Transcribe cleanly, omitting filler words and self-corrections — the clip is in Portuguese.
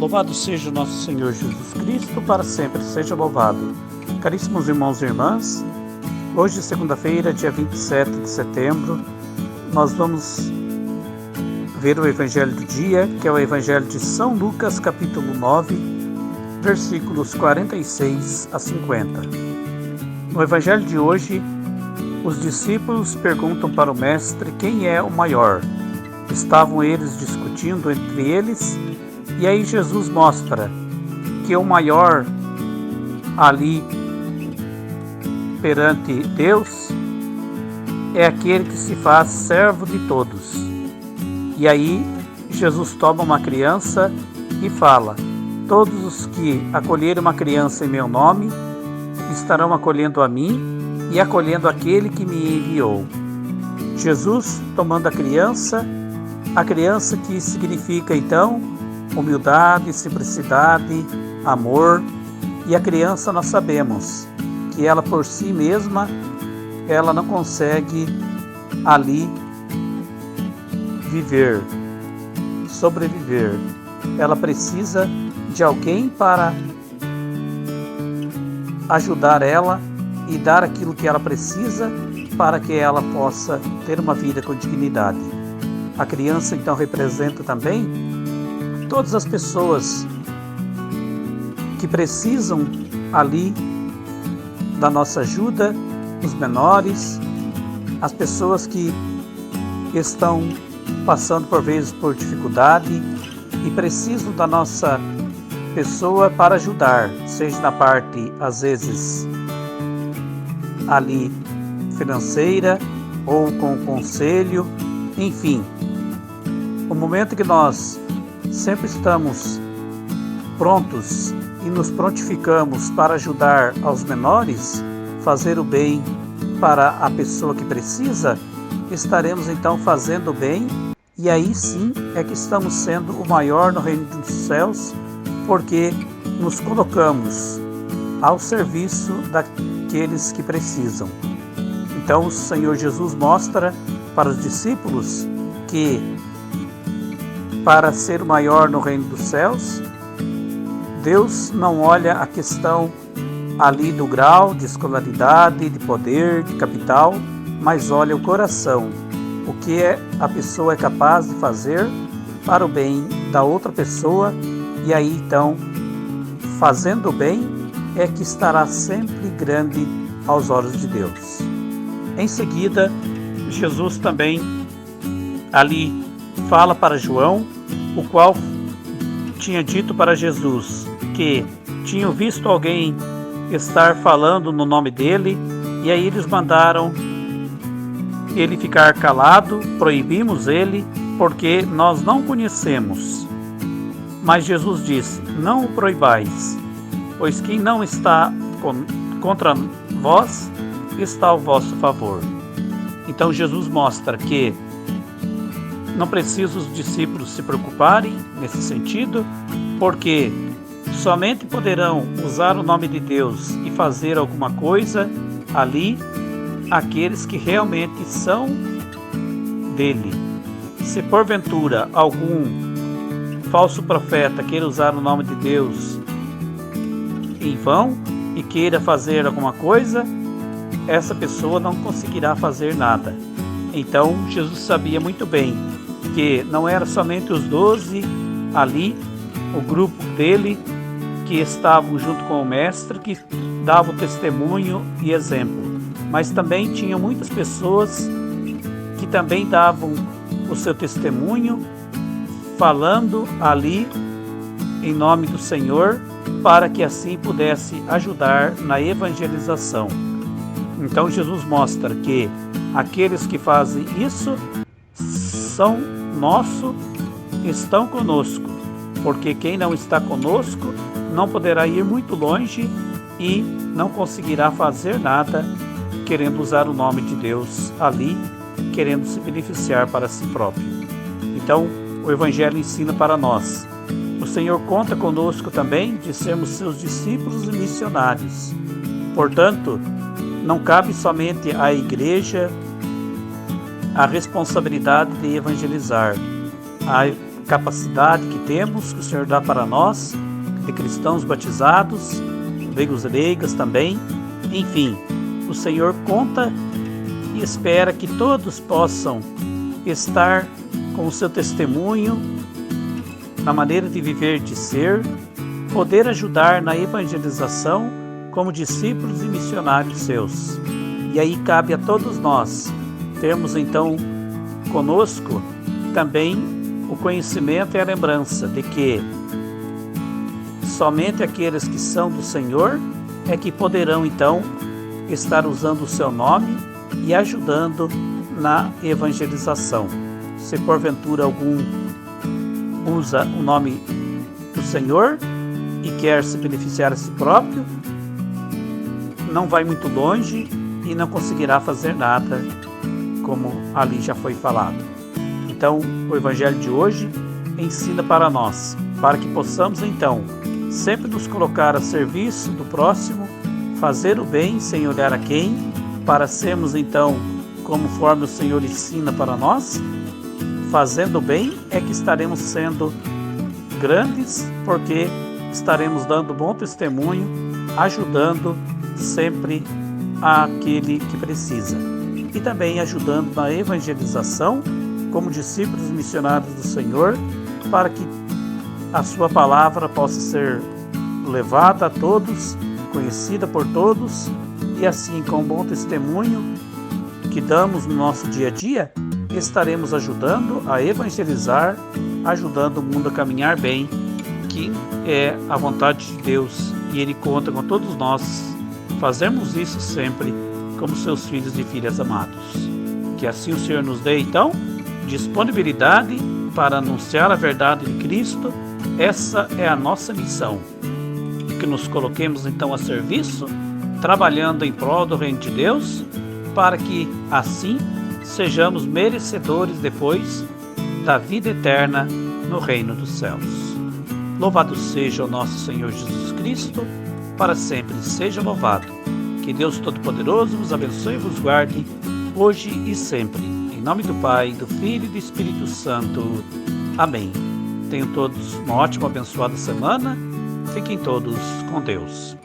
Louvado seja o nosso Senhor Jesus Cristo, para sempre seja louvado. Caríssimos irmãos e irmãs, hoje, segunda-feira, dia 27 de setembro, nós vamos ver o Evangelho do dia, que é o Evangelho de São Lucas, capítulo 9, versículos 46 a 50. No Evangelho de hoje, os discípulos perguntam para o Mestre quem é o maior. Estavam eles discutindo entre eles, e aí Jesus mostra que o maior ali perante Deus é aquele que se faz servo de todos. E aí Jesus toma uma criança e fala: todos os que acolherem uma criança em meu nome estarão acolhendo a mim e acolhendo aquele que me enviou. Jesus tomando a criança que significa então humildade, simplicidade, amor. E a criança, nós sabemos que ela por si mesma, ela não consegue ali sobreviver. Ela precisa de alguém para ajudar ela e dar aquilo que ela precisa para que ela possa ter uma vida com dignidade. A criança então representa também todas as pessoas que precisam ali da nossa ajuda, os menores, as pessoas que estão passando por vezes por dificuldade e precisam da nossa pessoa para ajudar, seja na parte às vezes ali financeira ou com conselho, enfim. O momento que nós sempre estamos prontos e nos prontificamos para ajudar aos menores, fazer o bem para a pessoa que precisa, estaremos então fazendo o bem, e aí sim é que estamos sendo o maior no reino dos céus, porque nos colocamos ao serviço daqueles que precisam. Então o Senhor Jesus mostra para os discípulos que para ser o maior no reino dos céus, Deus não olha a questão ali do grau de escolaridade, de poder, de capital, mas olha o coração, o que a pessoa é capaz de fazer para o bem da outra pessoa, e aí então, fazendo o bem, é que estará sempre grande aos olhos de Deus. Em seguida, Jesus também ali fala para João, o qual tinha dito para Jesus que tinham visto alguém estar falando no nome dele, e aí eles mandaram ele ficar calado, proibimos ele, porque nós não conhecemos. Mas Jesus disse: não o proibais, pois quem não está contra vós, está ao vosso favor. Então Jesus mostra que não precisa os discípulos se preocuparem nesse sentido, porque somente poderão usar o nome de Deus e fazer alguma coisa ali aqueles que realmente são dele. Se porventura algum falso profeta queira usar o nome de Deus em vão e queira fazer alguma coisa, essa pessoa não conseguirá fazer nada. Então Jesus sabia muito bem que não era somente os 12 ali, o grupo dele, que estavam junto com o Mestre, que davam testemunho e exemplo, mas também tinha muitas pessoas que também davam o seu testemunho, falando ali em nome do Senhor, para que assim pudesse ajudar na evangelização. Então Jesus mostra que aqueles que fazem isso são nosso, estão conosco, porque quem não está conosco não poderá ir muito longe e não conseguirá fazer nada querendo usar o nome de Deus ali, querendo se beneficiar para si próprio. Então o Evangelho ensina para nós: o Senhor conta conosco também de sermos seus discípulos e missionários. Portanto, não cabe somente à igreja a responsabilidade de evangelizar. capacidade que temos, que o Senhor dá para nós, de cristãos batizados, leigos e leigas também. Enfim, o Senhor conta e espera que todos possam estar com o seu testemunho, na maneira de viver e de ser, poder ajudar na evangelização como discípulos e missionários seus. E aí cabe a todos nós termos então conosco também o conhecimento e a lembrança de que somente aqueles que são do Senhor é que poderão então estar usando o seu nome e ajudando na evangelização. Se porventura algum usa o nome do Senhor e quer se beneficiar a si próprio, não vai muito longe e não conseguirá fazer nada, como ali já foi falado. Então, o Evangelho de hoje ensina para nós, para que possamos então sempre nos colocar a serviço do próximo, fazer o bem sem olhar a quem, para sermos então conforme o Senhor ensina para nós. Fazendo o bem é que estaremos sendo grandes, porque estaremos dando bom testemunho, ajudando sempre aquele que precisa. E também ajudando na evangelização, como discípulos missionários do Senhor, para que a sua palavra possa ser levada a todos, conhecida por todos, e assim com bom testemunho que damos no nosso dia a dia, estaremos ajudando a evangelizar, ajudando o mundo a caminhar bem, que é a vontade de Deus, e Ele conta com todos nós. Fazemos isso sempre como seus filhos e filhas amados. Que assim o Senhor nos dê, então, disponibilidade para anunciar a verdade de Cristo. Essa é a nossa missão. E que nos coloquemos, então, a serviço, trabalhando em prol do reino de Deus, para que, assim, sejamos merecedores depois da vida eterna no reino dos céus. Louvado seja o nosso Senhor Jesus Cristo, para sempre seja louvado. Que Deus Todo-Poderoso vos abençoe e vos guarde, hoje e sempre. Em nome do Pai, do Filho e do Espírito Santo. Amém. Tenham todos uma ótima, abençoada semana. Fiquem todos com Deus.